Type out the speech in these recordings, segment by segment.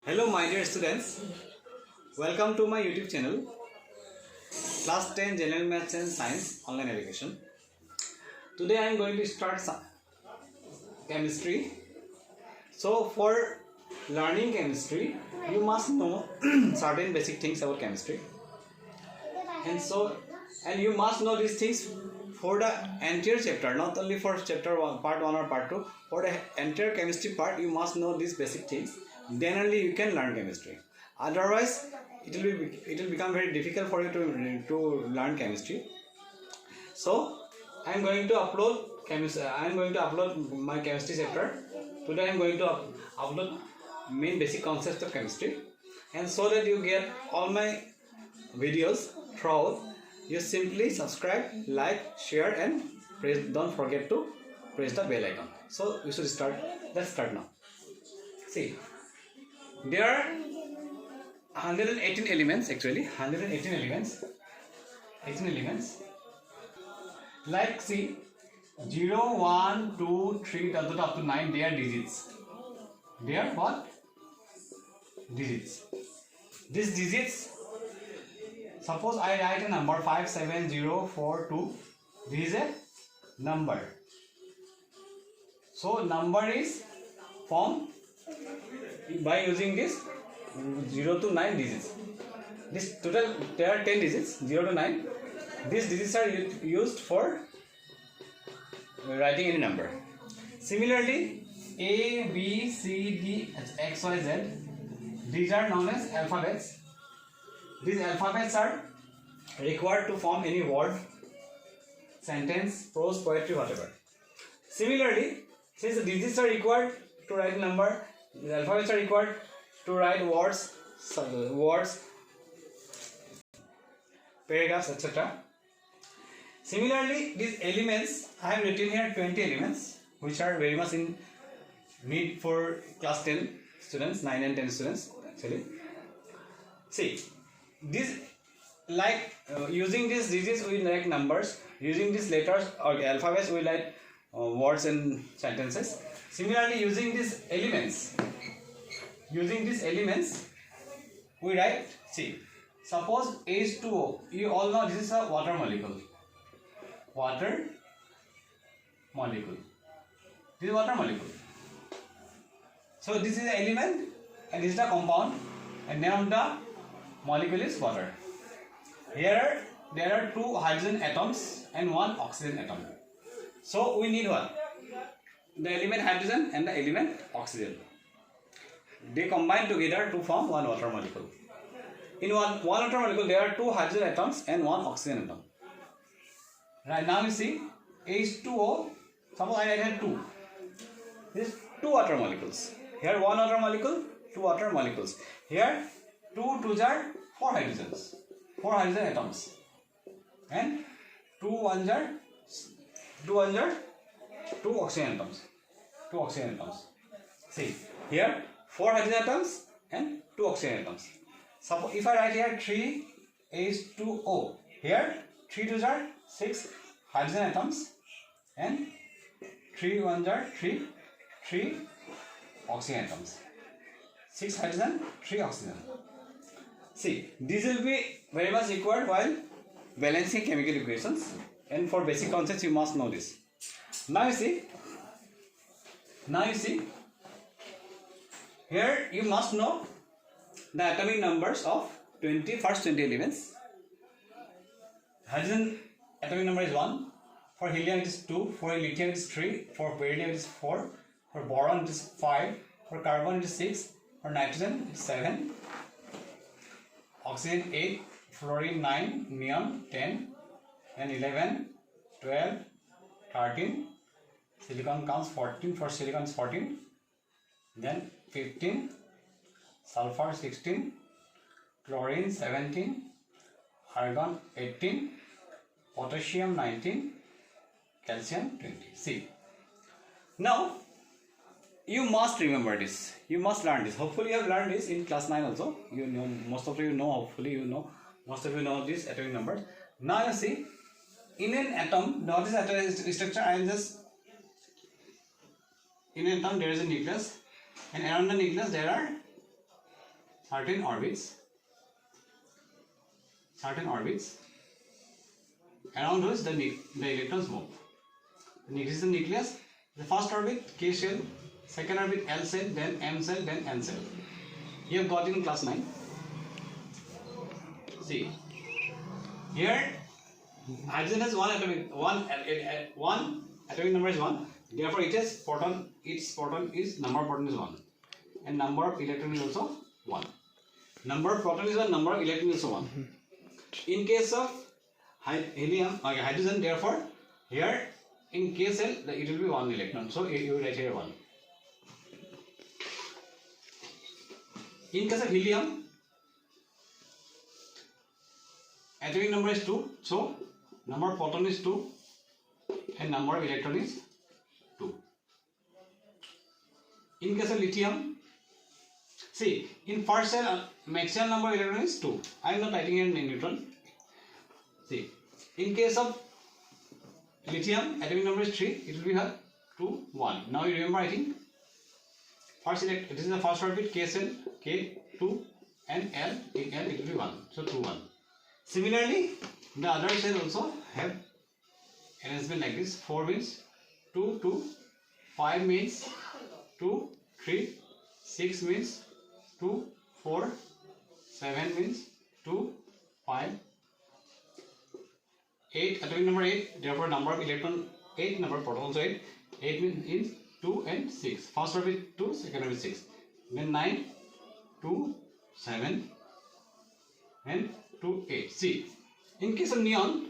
Hello my dear students, welcome to my YouTube channel Class 10 General Maths and Science Online Education. Today I am going to start some chemistry. So for learning chemistry, you must know certain basic things about chemistry. And you must know these things for the entire chapter, not only for chapter 1, part 1 or part 2. For the entire chemistry part, you must know these basic things. Then only you can learn chemistry. Otherwise, it will become very difficult for you to learn chemistry. So I am going to upload my chemistry chapter. Today I am going to upload main basic concepts of chemistry, and so that you get all my videos throughout, you simply subscribe, like, share, and don't forget to press the bell icon. So we should start. Let's start now. See, there are 118 elements actually. 118 elements. 18 elements. Like see, 0, 1, 2, 3 up to 9. They are digits. They are what? Digits. These digits. Suppose I write a number 57042. This is a number. So number is formed by using this 0 to 9 digits. This total there are 10 digits, 0 to 9. These digits are used for writing any number. Similarly, A, B, C, D, X, Y, Z. These are known as alphabets. These alphabets are required to form any word, sentence, prose, poetry, whatever. Similarly, since the digits are required to write a number, the alphabets are required to write words, paragraphs, etc. Similarly, these elements, I have written here 20 elements, which are very much in need for class 10 students, 9 and 10 students actually. See, this using these digits we write numbers, using these letters or alphabets we write words and sentences. Similarly, using these elements we write, see, suppose H2O, you all know this is a water molecule. This is water molecule. So this is an element and this is the compound, and name of the molecule is water. Here there are 2 hydrogen atoms and 1 oxygen atom. So we need what? The element hydrogen and the element oxygen. They combine together to form one water molecule. In one water molecule there are 2 hydrogen atoms and 1 oxygen atom. Right now you see H2O. Suppose I write here 2. This 2 water molecules. Here 1 water molecule, 2 water molecules. Here 2 2s are 4 hydrogens, 4 hydrogen atoms, and 2 1s are 2 oxygen atoms. 2 oxygen atoms. See, here 4 hydrogen atoms and 2 oxygen atoms. Suppose if I write here 3 H2O, here 3 2s are 6 hydrogen atoms and 3 1s are 3 oxygen atoms. 6 hydrogen, 3 oxygen. See, this will be very much required while balancing chemical equations, and for basic concepts you must know this. Now you see, here you must know the atomic numbers of first 20 elements. Hydrogen atomic number is 1, for helium it is 2, for lithium it is 3, for beryllium it is 4, for boron it is 5, for carbon it is 6, for nitrogen it is 7, oxygen 8, fluorine 9, neon 10, and 11, 12, 13, silicon counts 14, for silicon is 14, then 15, sulfur 16, chlorine 17, argon 18, potassium 19, calcium 20. See, now you must remember this. You must learn this. Hopefully you have learned this in class 9 also. You know, most of you know, hopefully you know, most of you know these atomic numbers. Now you see, in an atom, now this atomic structure, I am just, in an atom there is a nucleus, and around the nucleus there are certain orbits around which the electrons move. This is the nucleus. The first orbit K shell, second orbit L shell, then M shell, then N shell. You have got in class 9. See, here hydrogen has one atomic number is 1. Therefore, its proton is number of proton is 1, and number of electron is also 1. Number of proton is 1, number of electron is also 1. In case of hydrogen, therefore, here in K cell it will be 1 electron. So you will write here 1. In case of helium, atomic number is 2. So number of proton is 2, and number of electron is 2. In case of lithium, see, in first cell maximum number of electron is 2. I am not writing here in neutron. See, in case of lithium, atomic number is 3. It will be 2, 1. Now you remember, I think this is the first orbit K cell, K 2, and L it will be 1. So 2, 1. Similarly, the other cell also have arrangement like this. 4 means 2, 2, 5 means 2, 3, 6 means 2, 4, 7 means 2, 5, 8, atomic number 8, therefore number of electron 8, number of proton also 8. 8 means in 2 and 6. First orbit 2, second orbit 6. Then 9, 2, 7, and 2, 8. See, in case of neon,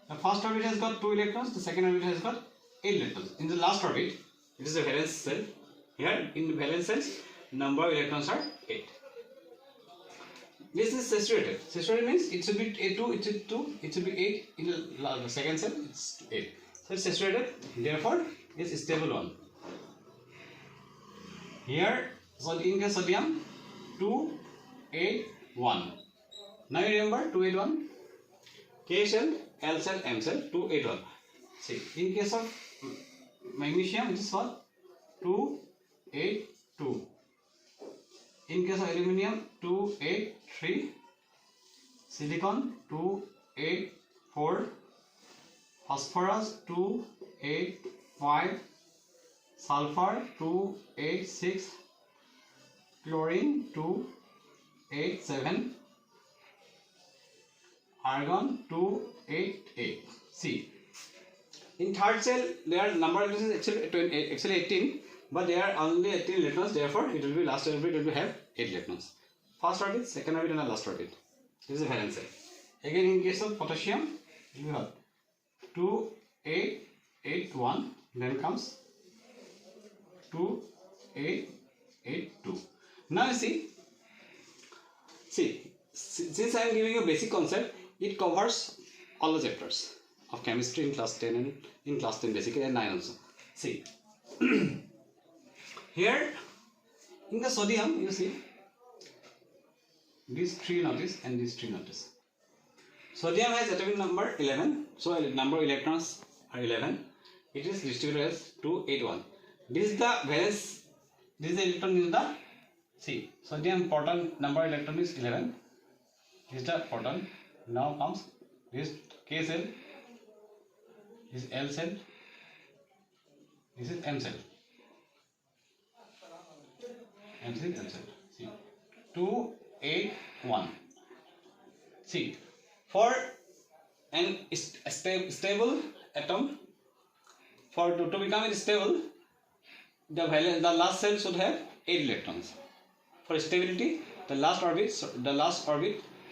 the first orbit has got 2 electrons, the second orbit has got 8 electrons. In the last orbit, it is a valence cell. Here, in the valence cells, number of electrons are 8. This is saturated. Saturated means it should be 2, it should be 2, it should be 8. In the second cell, it's 8. So it's saturated, therefore it's stable one. Here, so in case of sodium, 2, 8, 1. Now you remember 2, 8, 1. K shell, L shell, M shell, 2, 8, 1. See, in case of magnesium, it is what? 2, 8, 2. In case of aluminium, 2, 8, 3. Silicon, 2, 8, 4. Phosphorus, 2, 8, 5. Sulfur, 2, 8, 6. Chlorine, 2, 8, 7. Argon, 2, 8, 8. See, in third cell, their number of electrons is actually 18, but there are only 18 electrons, therefore it will be last orbit, it will have 8 electrons. First orbit, second orbit, and the last orbit. This is a valence cell. Again, in case of potassium, you have 2, 8, 8, 1, then comes 2, 8, 8, 2. Now you see, since I am giving you a basic concept, it covers all the chapters of chemistry in class 10 and in class 10 basically, and 9 also. See, here in the sodium, you see these 3 notice and these 3 notice. Sodium has atomic number 11, so number of electrons are 11. It is distributed as 2, 8, 1. This is the valence. This is the electron in the, see, sodium proton number of electron is 11. This is the proton. Now comes this K cell, this is L cell, this is M cell, and this is M cell. See, 2, 8, 1. See, for an stable atom, to become stable, the last cell should have 8 electrons. For stability, the last orbit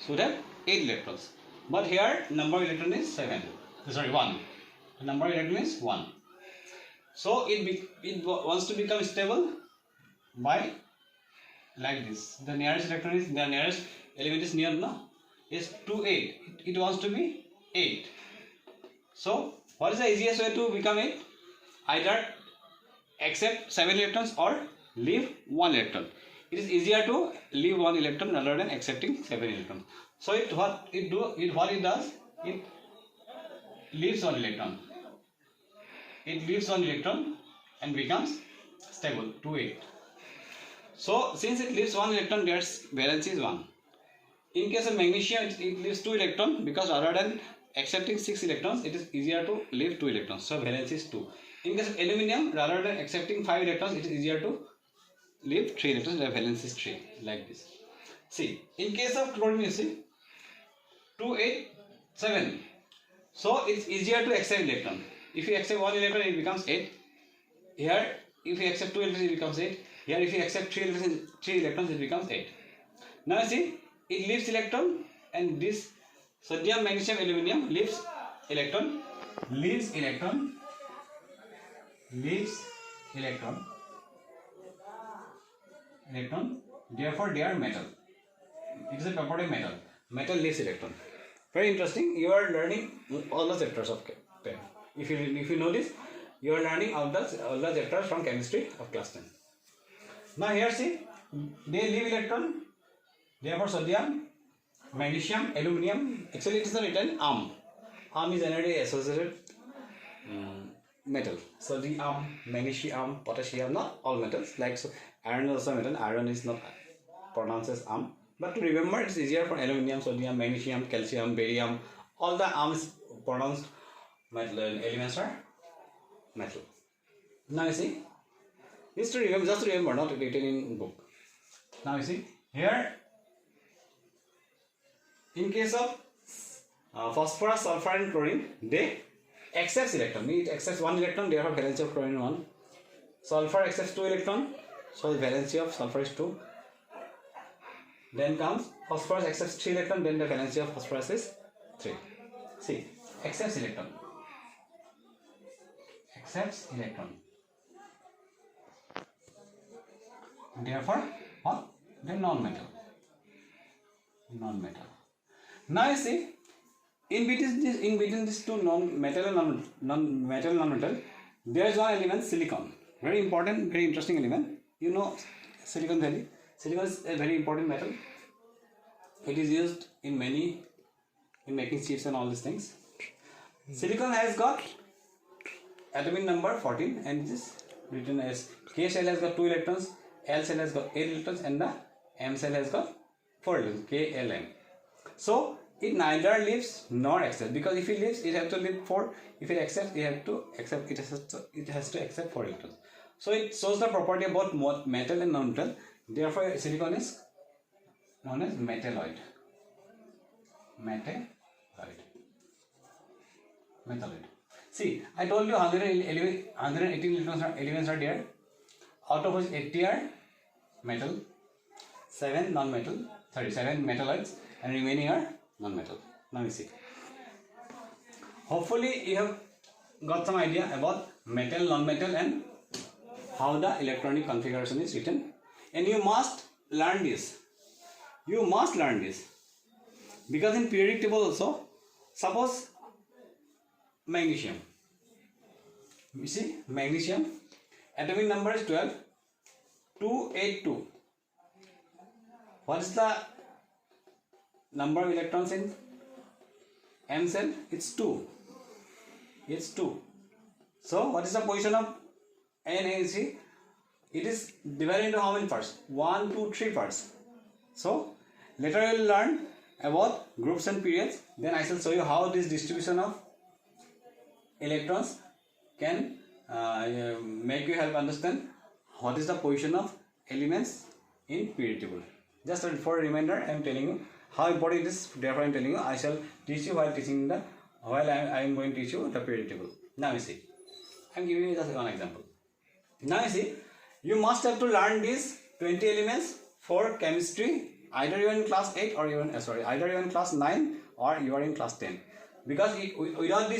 should have 8 electrons. But here number of electron is 1. The number of electron is 1. So it wants to become stable by like this. The nearest element is near, no? Is 2, 8. It wants to be 8. So what is the easiest way to become 8? Either accept 7 electrons or leave 1 electron. It is easier to leave 1 electron rather than accepting 7 electrons. So what it does, it leaves 1 electron. It leaves 1 electron and becomes stable, 2, 8. So since it leaves one electron, their valency is 1. In case of magnesium, it leaves 2 electrons because rather than accepting 6 electrons, it is easier to leave 2 electrons. So valency is 2. In case of aluminium, rather than accepting 5 electrons, it is easier to leave 3 electrons. The valency is 3, like this. See, in case of chlorine, you see 2, 8, 7. So it's easier to accept electron. If you accept 1 electron, it becomes 8. Here, if you accept 2 electrons, it becomes 8. Here, if you accept 3 electrons, it becomes 8. Now you see, it leaves electron, and this sodium, magnesium, aluminium leaves electron. Therefore, they are metal. It is a property of metal. Metal leaves electron. Very interesting. You are learning all the chapters of chem. If you know this, you are learning all the chapters from chemistry of class 10. Now here see, they leave electron. Therefore, sodium, magnesium, aluminium. Actually, it is not written Am. Am is generally associated metal. Sodium, magnesium, potassium, not all metals. Like so, iron is also metal. Iron is not pronounced as Am. But to remember, it's easier for aluminium, sodium, magnesium, calcium, barium. All the Ams pronounced metal elements are metal. Now you see, just to remember, not written in book. Now you see, here, in case of phosphorus, sulfur and chlorine, they accepts electron. It accepts 1 electron, therefore valency of chlorine 1. Sulfur accepts 2 electron, so the valency of sulfur is 2. Then comes phosphorus accepts 3 electron, then the valency of phosphorus is 3. See, accepts electron. Therefore, what? Then non-metal. Now you see, in between these two metal and non-metal, there is one element, silicon. Very important, very interesting element. You know Silicon Valley. Silicon is a very important metal. It is used in making chips and all these things. Silicon has got atomic number 14, and it is written as K shell has got 2 electrons, L shell has got 8 electrons, and the M shell has got 4 electrons, KLM. So it neither leaves nor accepts, because if it leaves, it has to leave 4. If it accepts, it has to accept 4 electrons. So it shows the property of both metal and non-metal. Therefore, silicon is known as metalloid. See, I told you 118 elements are there, out of which 80 are metal, 7 metalloids, and remaining are non-metal. Now you see. Hopefully, you have got some idea about metal, non-metal, and how the electronic configuration is written. And you must learn this. Because in periodic table also, suppose magnesium. You see, magnesium, atomic number is 12, 282. What is the number of electrons in M cell? It's 2. So, what is the position of NaC? It is divided into how many parts? 1, 2, 3 parts. So, later you will learn about groups and periods. Then I shall show you how this distribution of electrons can make you help understand what is the position of elements in periodic table. Just for a reminder, I am telling you how important it is. Therefore, I am telling you, I shall teach you while I am going to teach you the periodic table. Now you see, I am giving you just one example. Now you see, you must have to learn these 20 elements for chemistry. Either you are in class 8 or either you are in class 9 or you are in class 10. Because without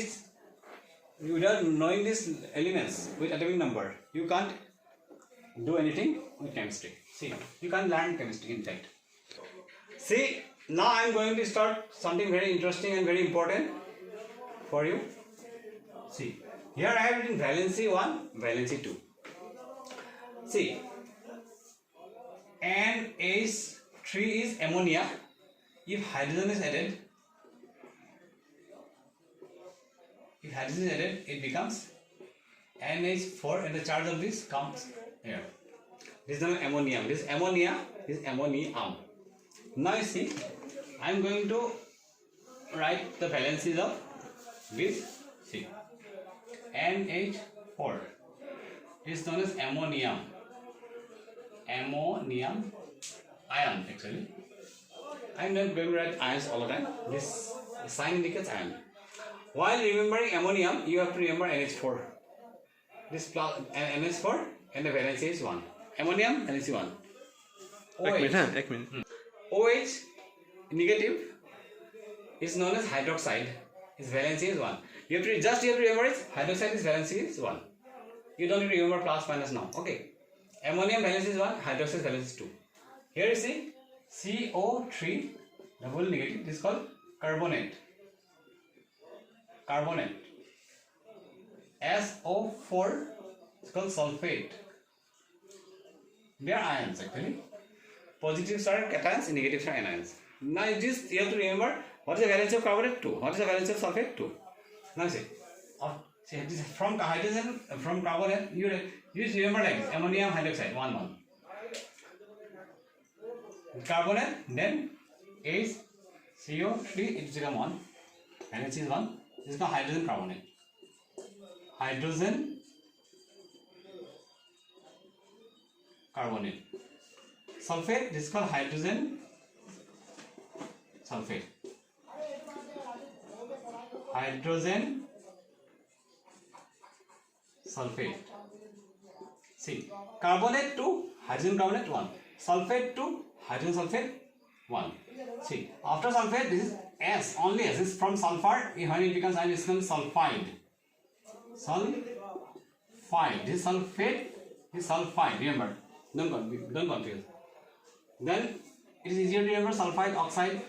knowing these elements with atomic number, you can't do anything with chemistry. See, you can't learn chemistry in fact. See, now I am going to start something very interesting and very important for you. See, here I have written valency 1, valency 2. See, NH3 is ammonia. If hydrogen is added, it becomes NH4, and the charge of this comes here. This is not ammonium. This is ammonia. This is ammonium. Now you see, I am going to write the valencies of this. See, NH4 is known as ammonium. Ammonium ion actually. I am not going to write ions all the time. This sign indicates ion. While remembering ammonium, you have to remember NH4. This plus NH4 and the valency is 1. Ammonium valency 1. OH. OH negative is known as hydroxide. Its valency is 1. You have to remember it. Hydroxide is valency is 1. You don't need to remember plus minus now. Okay. Ammonium valency is 1. Hydroxide valency is 2. Here you see CO3 double negative. This is called carbonate. Carbonate. SO4 is called sulfate. They are ions actually. Positives are cations, negatives are anions. Now this you have to remember what is the valency of carbonate? 2. What is the valency of sulfate? 2. Now see this from hydrogen from carbonate you remember like this, ammonium hydroxide 1 1. Carbonate then is CO3 it become 1. Valency is 1. This is called hydrogen carbonate. Hydrogen carbonate. Sulfate, this is called hydrogen sulfate. Hydrogen sulfate. See, carbonate to hydrogen carbonate 1. Sulfate to hydrogen sulfate 1. See, after sulfate, this is S, only S. This is from sulfur. When it becomes ion, it becomes sulfide. Sulfide. This sulfate is sulfide. Remember, don't confuse. Then it is easier to remember sulfide oxide.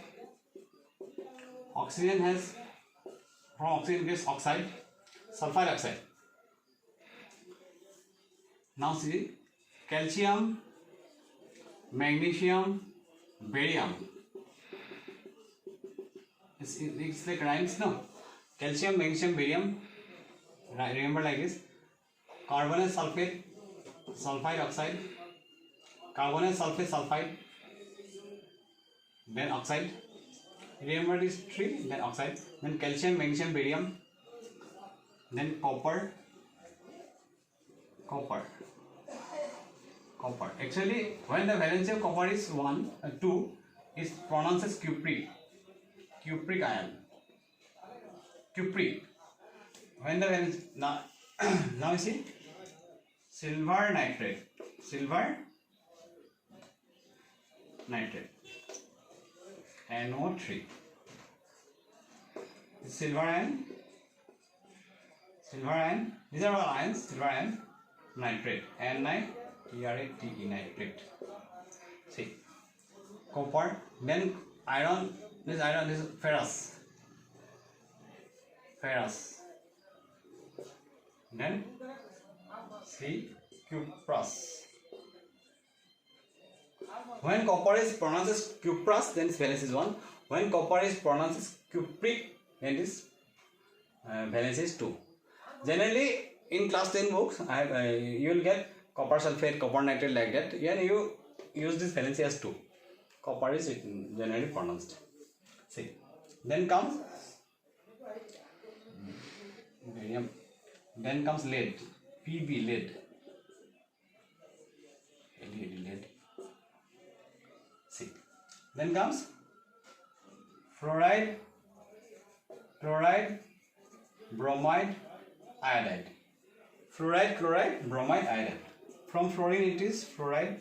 Oxygen has from oxygen gets oxide. Sulfide oxide. Now see, calcium, magnesium, barium. It's like rhymes, no? Calcium, magnesium, barium. Remember like this. Carbonate, sulfate, sulfide oxide. Carbonate, sulfate, sulfide. Then oxide. Remember these 3. Then oxide. Then calcium, magnesium, barium. Then copper. Copper. Actually, when the valency of copper is 2, is pronounced as cupric. Cupric ion. Cupric. When the valency now you see silver nitrate. Silver nitrate. NO3. Silver ion. These are all ions. Silver ion. Nitrate. N-I-T-R-A-T-E. Nitrate. See. Copper. Then iron. This is ferrous. Then C. Cuprous. When copper is pronounced as cuprous, then its valence is 1. When copper is pronounced as cupric, then its valence is 2. Generally, in class 10 books, you will get copper sulfate, copper nitrate like that. And you use this valency as 2. Copper is generally pronounced. See. Then comes lead. Pb, lead. Lead. See. Then comes fluoride, bromide, iodide. Fluoride, chloride, bromide, iodide. From fluorine it is fluoride.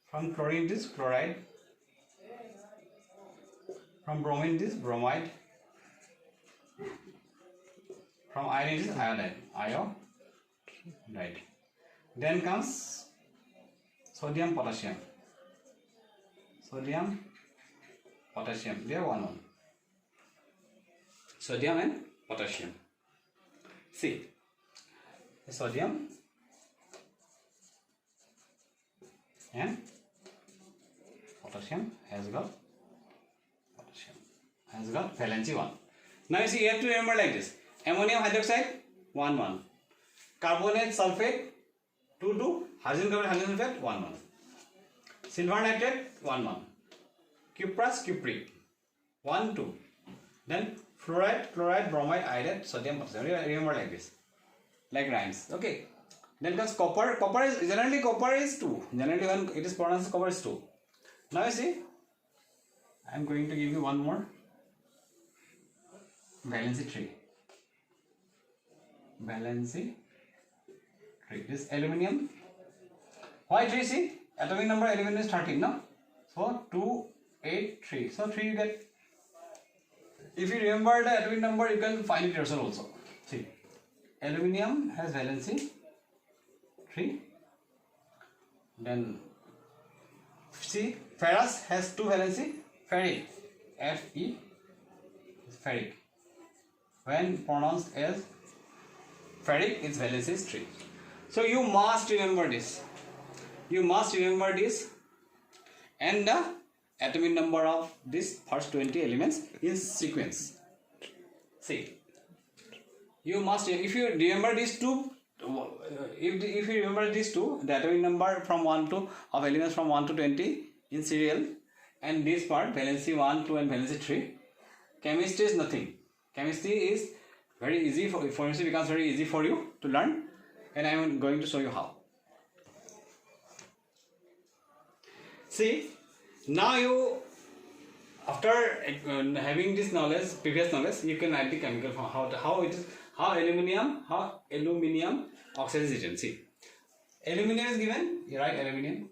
From chlorine it is chloride. From bromine it is bromide. From iodine it is iodide. Iodide. Then comes sodium, potassium. Sodium, potassium. They are 1. Sodium and potassium. See, sodium and potassium has got valency 1. Now you see, you have to remember like this: ammonium hydroxide 1 1, carbonate sulfate 2 2, Hydrogen carbonate, hydrogen sulfate, 1 1. Silver nitrate, 1 1. Cuprous, cupric, 1 2. Then fluoride, chloride, bromide, iodide, sodium, potassium. Remember like this, like rhymes. Okay. Then comes copper. Copper is 2. Generally when it is pronounced copper is 2. Now you see, I am going to give you one more. Valency 3. Valency 3. This is aluminum. Why 3? See, atomic number aluminum is 13, no? So 2, 8, 3. So 3 you get. If you remember the atomic number, you can find it yourself also. See, aluminum has valency 3. Then see, ferrous has 2 valency. Ferric, Fe, ferric. When pronounced as ferric, its valency is 3. So you must remember this. You must remember this and the atomic number of these first 20 elements in sequence. See, you must, if you remember these two, if you remember these two, the atomic number from 1 to of elements from 1 to 20 in serial, and this part valency 1, 2 and valency 3, chemistry is nothing. Chemistry is very easy for chemistry becomes very easy for you to learn, and I am going to show you how. See, now you, after having this knowledge, previous knowledge, you can write the chemical form, how aluminium oxide is written. See, aluminium is given, you write aluminium,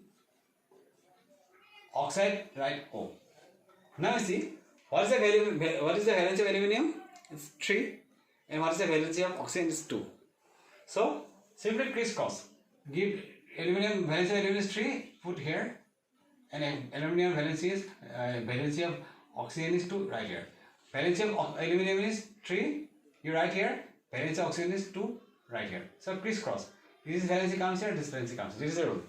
oxide, write O. Now you see, what is the valency of aluminium? It's 3, and what is the valency of oxygen? Is 2. So simply crisscross. Give aluminum, valency of aluminum is 3, put here, and aluminum valency of oxygen is 2, right here. Valency of aluminum is 3, you write here. Valency of oxygen is 2, right here. So crisscross. This valency comes here, this valency comes here. This is the rule.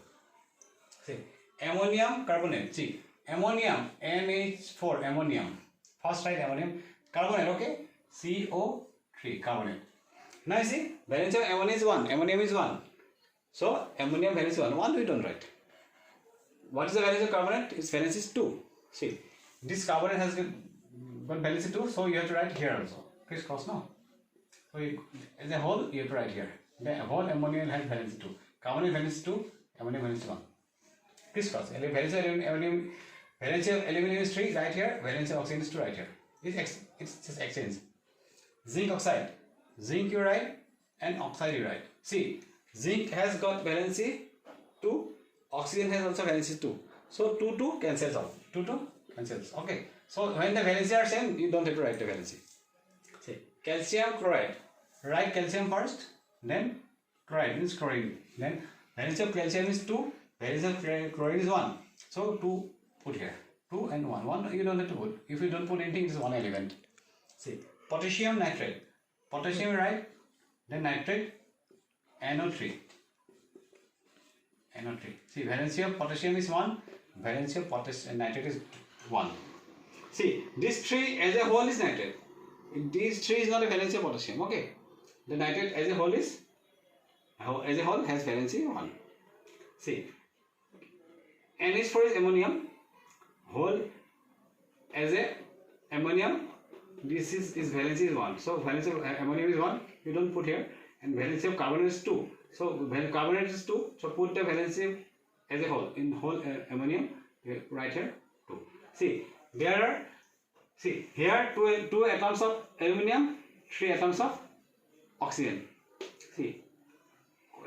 See, ammonium carbonate. See, ammonium, NH4, ammonium. First write ammonium carbonate, okay? CO3, carbonate. Now you see, valency of ammonium is 1. Ammonium is 1. So ammonium valency 1. 1 we don't write. What is the valency of carbonate? Its valency is 2. See, this carbonate has got valency 2, so you have to write here also. Crisscross, no? So as a whole, you have to write here. The whole ammonium has valency 2. Carbonate valency 2, ammonium valency 1. Crisscross. Valency of aluminum is 3, right here. Valency of oxygen is 2, right here. It's just exchange. Zinc oxide. Zinc you write, and oxide you write. See, zinc has got valency 2, oxygen has also valency 2. So 2 cancels out. 2 cancels. Okay. So when the valency are same, you don't have to write the valency. See, calcium chloride. Write calcium first, then chloride means chlorine. Then valency of calcium is 2, valency of chlorine is 1. So 2 put here. 2 and 1. 1 you don't have to put. If you don't put anything, it is one element. See, potassium nitrate. Potassium right, then nitrate, NO3. NO3. See, valency of potassium is 1, valency of nitrate is 1. See, this 3 as a whole is nitrate. This 3 is not a valency of potassium, okay? The nitrate as a whole has valency 1. See, NH4 is ammonium, whole as a ammonium, this is valency is 1. So valency of ammonium is 1, you don't put here, and valency of carbonate is 2. So carbonate is 2, so put the valency as a whole, in whole ammonium, right here 2. See, there are, see here 2 atoms of aluminum, 3 atoms of oxygen. See,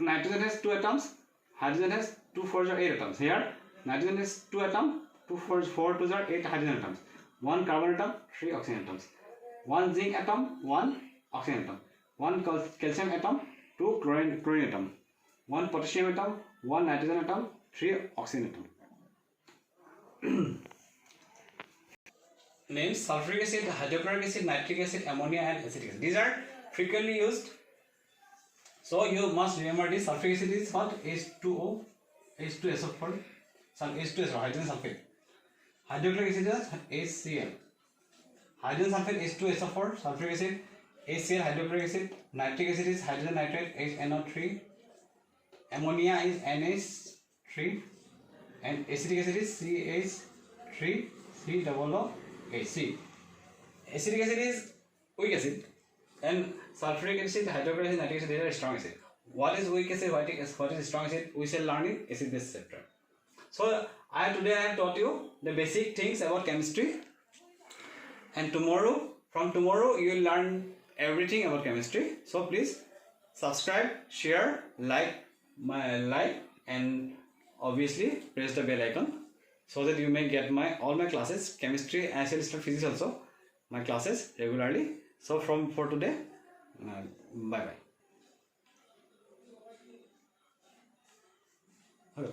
nitrogen has 2 atoms, hydrogen has 2 4 are 8 atoms. Here nitrogen has 2 atoms, 2 4 2 are 8 hydrogen atoms, 1 carbon atom, 3 oxygen atoms, 1 zinc atom, 1 oxygen atom, 1 calcium atom, 2 chlorine atom, 1 potassium atom, 1 nitrogen atom, 3 oxygen atom. Names: sulfuric acid, hydrochloric acid, nitric acid, ammonia and acetic acid. These are frequently used. So you must remember this. Sulfuric acid is what? H2O, H2SO4, H2SO, hydrogen sulfate. Hydrochloric acid is HCl. Hydrogen sulfate H2SO4, sulfuric acid HCl, hydrochloric acid. Nitric acid is hydrogen nitrate HNO3. ammonia is NH3, and acetic acid is CH3COOH. Acetic acid is weak acid, and sulfuric acid, hydrochloric acid, nitric acid, these are strong acid. What is weak acid, what is strong acid, we shall learn in acid base chapter. So today I have taught you the basic things about chemistry, and from tomorrow you will learn everything about chemistry. So please subscribe, share, like, and obviously press the bell icon so that you may get all my classes, chemistry as well as physics also, my classes regularly. So for today, bye bye. Hello.